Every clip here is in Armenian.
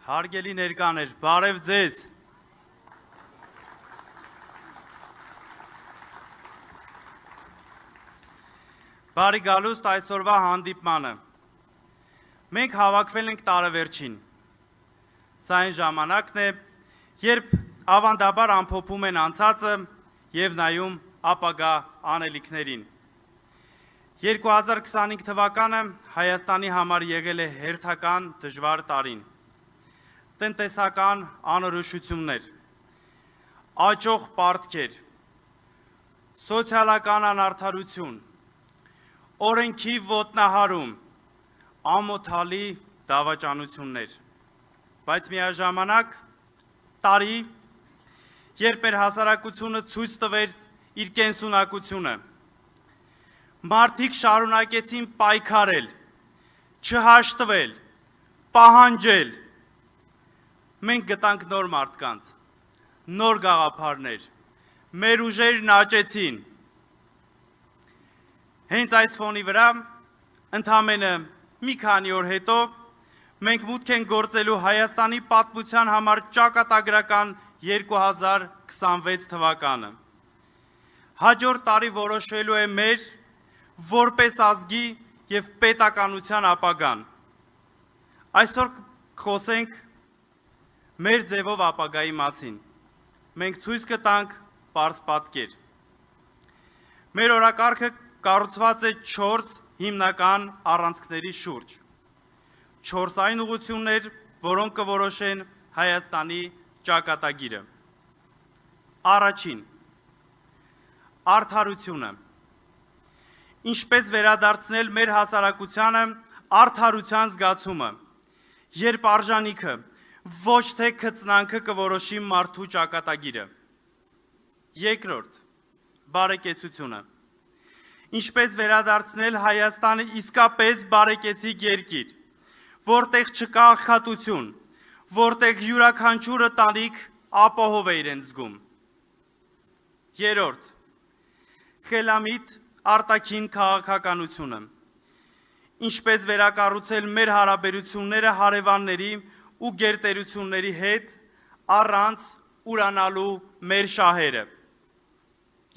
Հարգելի ներկաներ, բարև ձեզ։ Բարի գալուստ այսօրվա հանդիպմանը։ Մենք հավաքվել ենք տարեվերջին։ Սա այն ժամանակն է, երբ ավանդաբար ամփոփում են անցածը եւ նայում ապագա անելիքներին։ 2025 թվականը Հայաստանի համար եղել է հերթական դժվար տարին։ Տնտեսական անորոշություններ, աճող պարտքեր, սոցիալական անարդարություն, օրենքի ոտնահարում, ամոթալի դավաճանություններ, բայց միաժամանակ տարի, երբ մեր հասարակությունը ցույց տվեց իր կենսունակությունը, մարդիկ շարունակեցին պայքարել, չհաշտվել, պահանջել, մենք գտանք նոր մարդկանց, նոր գաղափարներ, մեր ուժերն աճեցին։ Հենց այս ֆոնի վրա, ընդամենը մի քանի օր հետո, մենք մուտք ենք գործելու Հայաստանի պատմության համար ճակատագրական 2026 թվականը։ Հաջորդ տարի որոշելու է մեր, որպես ազգի և պետականության ապագան։ Այսօր խոսենք մեր ձևով ապագայի մասին։ Մենք ցույց կտանք պարզ պատկեր։ Մեր օրակարգը կառուցված է 4 հիմնական առանցքների շուրջ։ 4 այն ուղղություններ, որոնք կորոշեն Հայաստանի ճակատագիրը։ Առաջին, արդարությունը։ Ինչպես վերադարձնել մեր հասարակությանը արդարության զգացումը, երբ արժանիքը ոչ թե քծնանքը կորոշի մարդու ճակատագիրը։ Երկրորդ, բարեկեցությունը։ Ինչպես վերադարձնել Հայաստանը իսկապես բարեկեցիկ երկիր, որտեղ չկա աղքատություն, որտեղ յուրաքանչյուրը տանիք ապահով է իրեն զգում։ Երրորդ, խելամիտ արտաքին քաղաքականությունը։ Ինչպես վերակառուցել մեր հարաբերությունները հարևանների ու գերտերությունների հետ առանց ուրանալու մեր շահերը։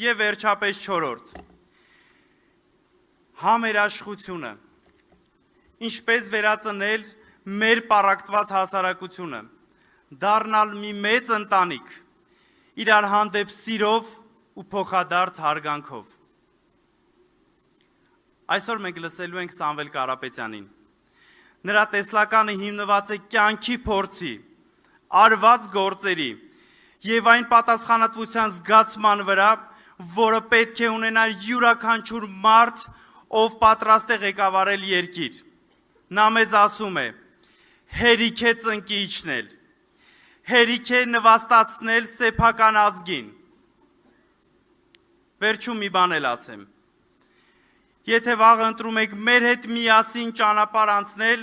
Եվ վերջապես չորրորդ, համերաշխությունը։ Ինչպես վերածնել մեր պառակտված հասարակությունը, դառնալ մի մեծ ընտանիք, իրար հանդեպ սիրով ու փոխադարձ հարգանքով։ Այսօր մենք լսելու ենք Սամվել Կարապետյանին։ Նրա տեսլականը հիմնված է կյանքի փորձի, արված գործերի և այն պատասխանատվության զգացման վրա, որը պետք է ունենար յուրաքանչյուր մարդ, ով պատրաստ է ղեկավարել երկիր։ Նա մեզ ասում է. հերիք է ծնկի իջնել, հերիք է նվաստացնել սեփական ազգին։ Վերջում մի բան էլ ասեմ։ Եթե վաղ ընտրում եք մեր հետ միասին ճանապարհ անցնել,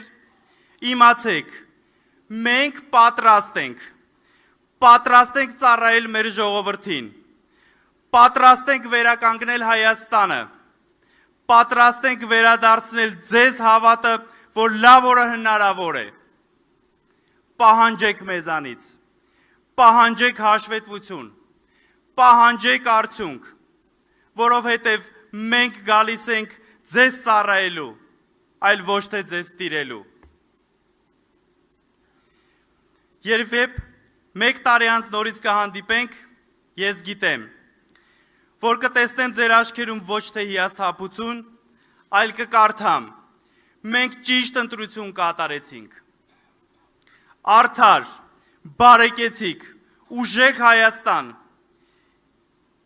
իմացեք, մենք պատրաստ ենք ծառայել մեր ժողովրդին, պատրաստ ենք վերականգնել Հայաստանը, պատրաստ ենք վերադարձնել ձեզ հավատը, որ լավ օրը հնարավոր է։ Պահանջեք մեզանից, պահանջեք հաշվետվություն, պահանջեք արդյունք, որովհետև մենք գալիս ենք ձեզ ծառայելու, այլ ոչ թե ձեզ տիրելու։ Երբ մեկ տարի անց նորից կհանդիպենք, ես գիտեմ, որ կտեսնեմ ձեր աչքերում ոչ թե հիասթափություն, այլ կկարդամ, մենք ճիշտ ընտրություն կատարեցինք։ Արդար, բարեկեցիկ, ուժեղ Հայաստան։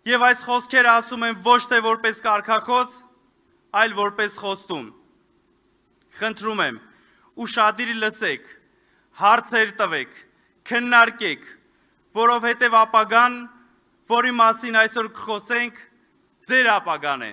Եվ այս խոսքերը ասում եմ ոչ թե որպես կարգախոս, այլ որպես խոստում։ Խնդրում եմ, ուշադիր լսեք, հարցեր տվեք, քննարկեք, որովհետև ապագան, որի մասին այսօր կխոսենք, ձեր ապագան է։